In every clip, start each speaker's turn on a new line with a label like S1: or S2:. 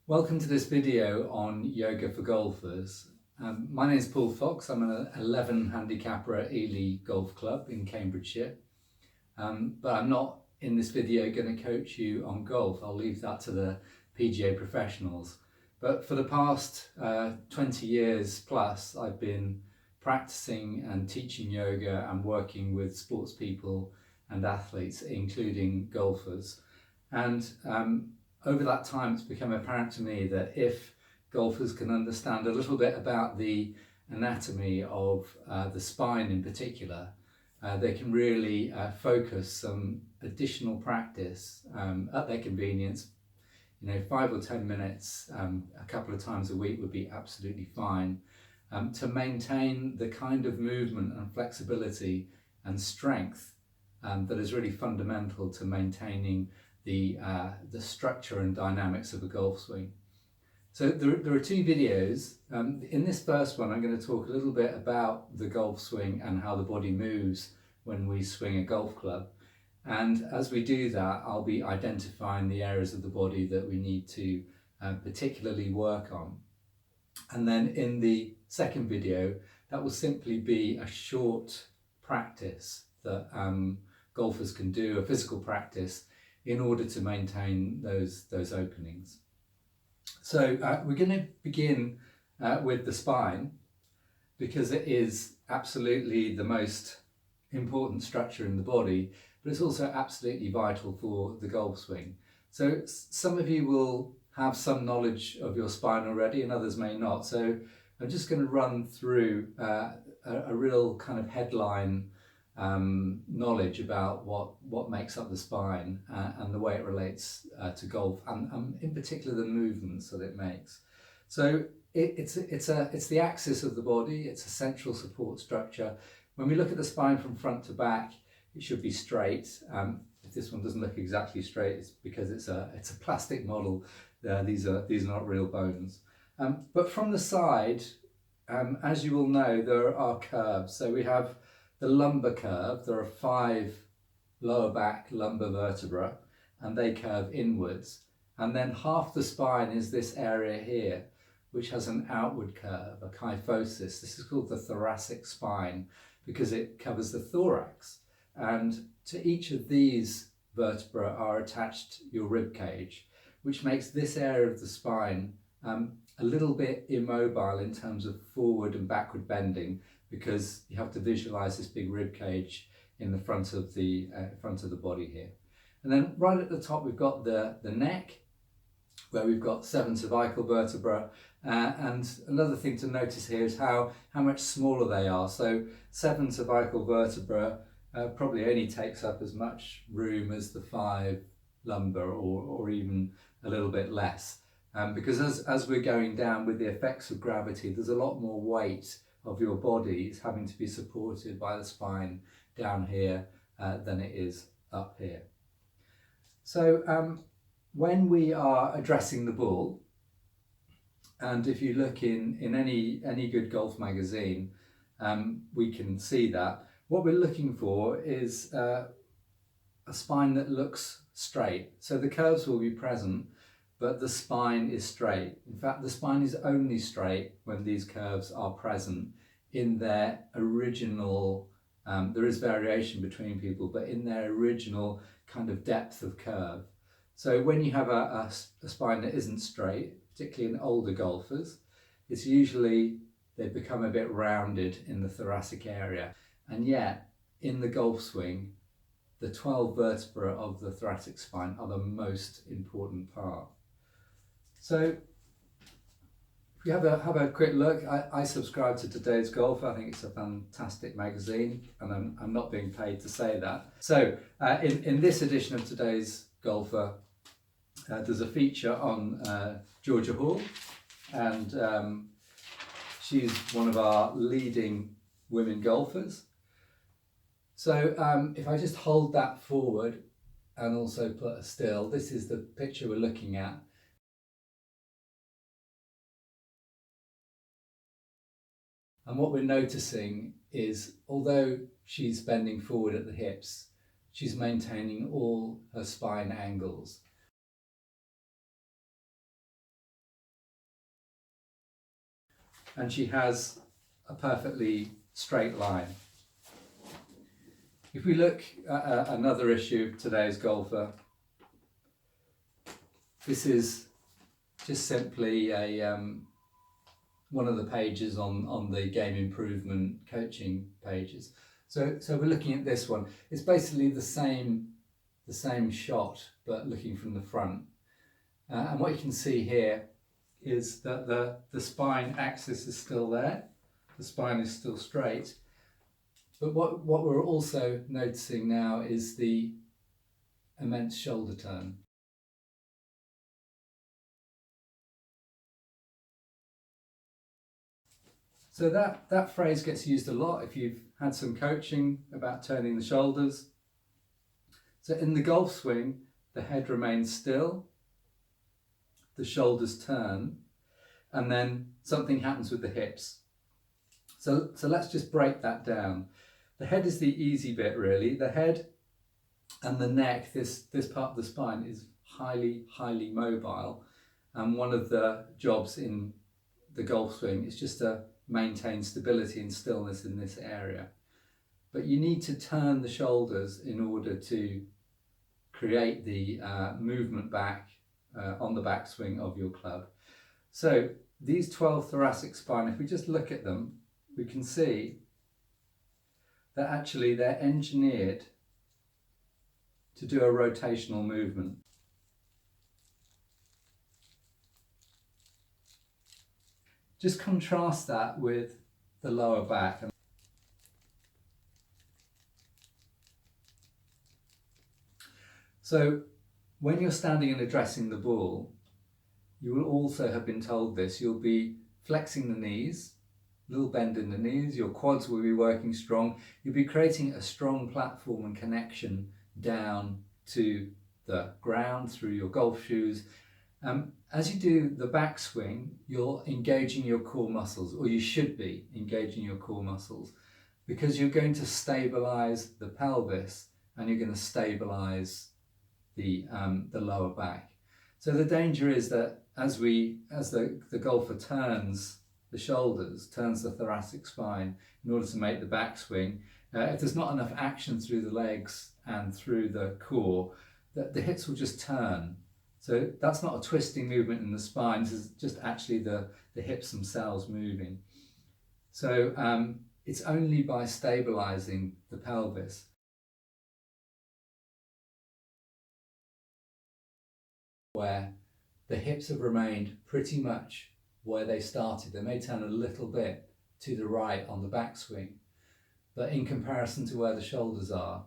S1: Welcome to this video on yoga for golfers. My name is Paul Fox. I'm an 11 handicapper at Ely Golf Club in Cambridgeshire. But I'm not in this video going to coach you on golf. I'll leave that to the PGA professionals. But for the past 20 years plus, I've been practicing and teaching yoga and working with sports people and athletes, including golfers. And over that time, it's become apparent to me that if golfers can understand a little bit about the anatomy of the spine in particular, they can really focus some additional practice at their convenience. 5 or 10 minutes a couple of times a week would be absolutely fine to maintain the kind of movement and flexibility and strength that is really fundamental to maintaining the structure and dynamics of a golf swing. So there are two videos. In this first one, I'm going to talk a little bit about the golf swing and how the body moves when we swing a golf club. And as we do that, I'll be identifying the areas of the body that we need to particularly work on. And then in the second video, that will simply be a short practice that golfers can do, a physical practice, in order to maintain those openings. So we're going to begin with the spine, because it is absolutely the most important structure in the body, but it's also absolutely vital for the golf swing. So some of you will have some knowledge of your spine already and others may not. So I'm just going to run through a real kind of headline knowledge about what makes up the spine and the way it relates to golf, and in particular the movements that it makes. So it's the axis of the body. It's a central support structure. When we look at the spine from front to back, it should be straight. If this one doesn't look exactly straight, it's because it's a plastic model. These are not real bones. But from the side, as you will know, there are curves. So we have the lumbar curve. There are 5 lower back lumbar vertebrae, and they curve inwards. And then half the spine is this area here, which has an outward curve, a kyphosis. This is called the thoracic spine because it covers the thorax. And to each of these vertebrae are attached your rib cage, which makes this area of the spine a little bit immobile in terms of forward and backward bending, because you have to visualize this big rib cage in the front of the body here. And then right at the top, we've got the neck, where we've got 7 cervical vertebrae. And another thing to notice here is how much smaller they are. So 7 cervical vertebrae probably only takes up as much room as the 5 lumbar, or even a little bit less. Because as we're going down with the effects of gravity, there's a lot more weight of your body is having to be supported by the spine down here than it is up here. So when we are addressing the ball, and if you look in any good golf magazine, we can see that what we're looking for is a spine that looks straight. So the curves will be present, but the spine is straight. In fact, the spine is only straight when these curves are present in their original, there is variation between people, but in their original kind of depth of curve. So when you have a spine that isn't straight, particularly in older golfers, it's usually they become a bit rounded in the thoracic area. And yet, in the golf swing, the 12 vertebrae of the thoracic spine are the most important part. So if we have a quick look, I subscribe to Today's Golf. I think it's a fantastic magazine, and I'm not being paid to say that. So in this edition of Today's Golfer, there's a feature on Georgia Hall, and she's one of our leading women golfers. So if I just hold that forward and also put a still, this is the picture we're looking at. And what we're noticing is, although she's bending forward at the hips, she's maintaining all her spine angles. and she has a perfectly straight line. If we look at another issue of today's golfer, this is just simply a one of the pages on the game improvement coaching pages. So we're looking at this one. It's basically the same shot, but looking from the front. And what you can see here is that the spine axis is still there. The spine is still straight. But what we're also noticing now is the immense shoulder turn. So that phrase gets used a lot if you've had some coaching about turning the shoulders. So in the golf swing, the head remains still, the shoulders turn, and then something happens with the hips. So let's just break that down. The head is the easy bit, really. The head and the neck, this part of the spine, is highly mobile, and one of the jobs in the golf swing is just to maintain stability and stillness in this area. But you need to turn the shoulders in order to create the movement back on the backswing of your club. So these 12 thoracic spine, if we just look at them, we can see that actually they're engineered to do a rotational movement. Just contrast that with the lower back. So when you're standing and addressing the ball, you will also have been told this. You'll be flexing the knees, little bend in the knees, your quads will be working strong. You'll be creating a strong platform and connection down to the ground through your golf shoes. As you do the backswing, you're engaging your core muscles, or you should be engaging your core muscles, because you're going to stabilize the pelvis and you're going to stabilize the lower back. So the danger is that as the golfer turns the shoulders, turns the thoracic spine in order to make the backswing, if there's not enough action through the legs and through the core, the hips will just turn. So that's not a twisting movement in the spine, this is just actually the hips themselves moving. So it's only by stabilizing the pelvis where the hips have remained pretty much where they started. They may turn a little bit to the right on the backswing, but in comparison to where the shoulders are,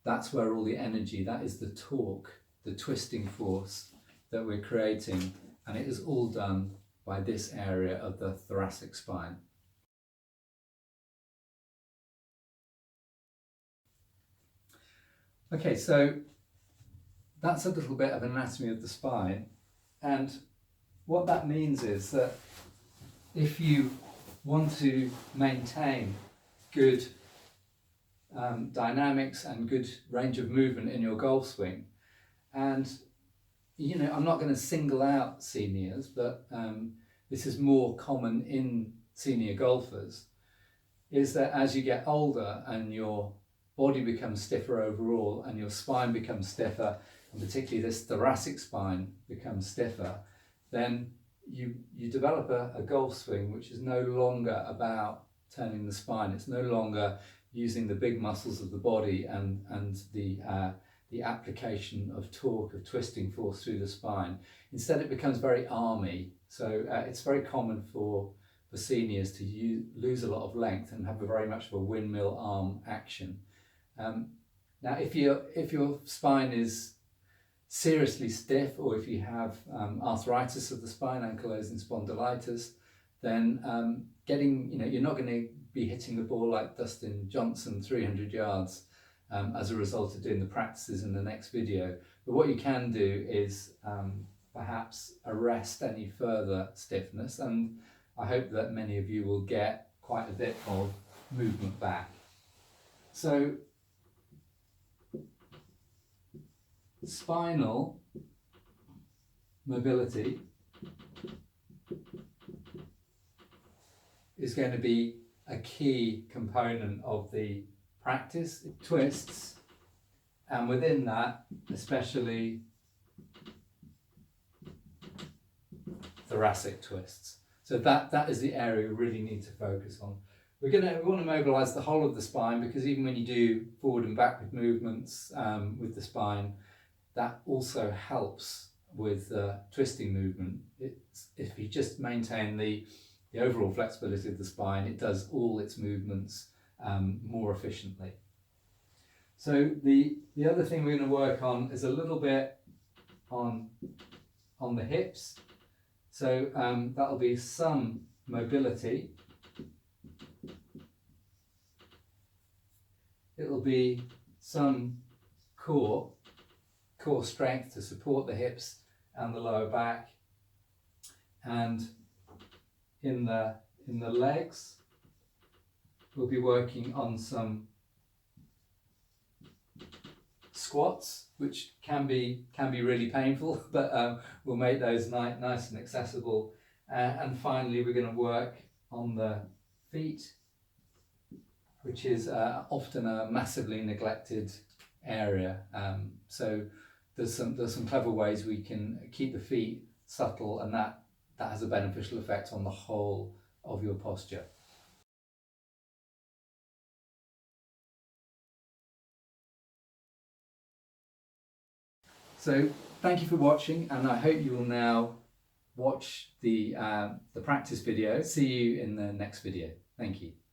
S1: that's where all the energy, that is the torque, the twisting force that we're creating, and it is all done by this area of the thoracic spine. Okay, so that's a little bit of anatomy of the spine, and what that means is that if you want to maintain good dynamics and good range of movement in your golf swing, and you know, I'm not going to single out seniors, but this is more common in senior golfers, is that as you get older and your body becomes stiffer overall and your spine becomes stiffer, and particularly this thoracic spine becomes stiffer, then you develop a golf swing which is no longer about turning the spine. It's no longer using the big muscles of the body and the application of torque, of twisting force through the spine. Instead, it becomes very army. So it's very common for seniors to lose a lot of length and have very much of a windmill arm action. Now, if your spine is seriously stiff, or if you have arthritis of the spine, ankylosing spondylitis, then you're not going to be hitting the ball like Dustin Johnson 300 yards as a result of doing the practices in the next video. But what you can do is perhaps arrest any further stiffness, and I hope that many of you will get quite a bit of movement back. So spinal mobility is going to be a key component of the practice. Twists, and within that, especially thoracic twists. So that is the area we really need to focus on. We want to mobilise the whole of the spine, because even when you do forward and backward movements with the spine, that also helps with twisting movement. If you just maintain the overall flexibility of the spine, it does all its movements more efficiently. So the other thing we're going to work on is a little bit on the hips. So that'll be some mobility. It'll be some core strength to support the hips and the lower back. And in the legs, we'll be working on some squats, which can be really painful, but we'll make those nice and accessible. And finally, we're going to work on the feet, which is often a massively neglected area. So there's some clever ways we can keep the feet subtle, and that has a beneficial effect on the whole of your posture. So thank you for watching, and I hope you will now watch the practice video. See you in the next video. Thank you.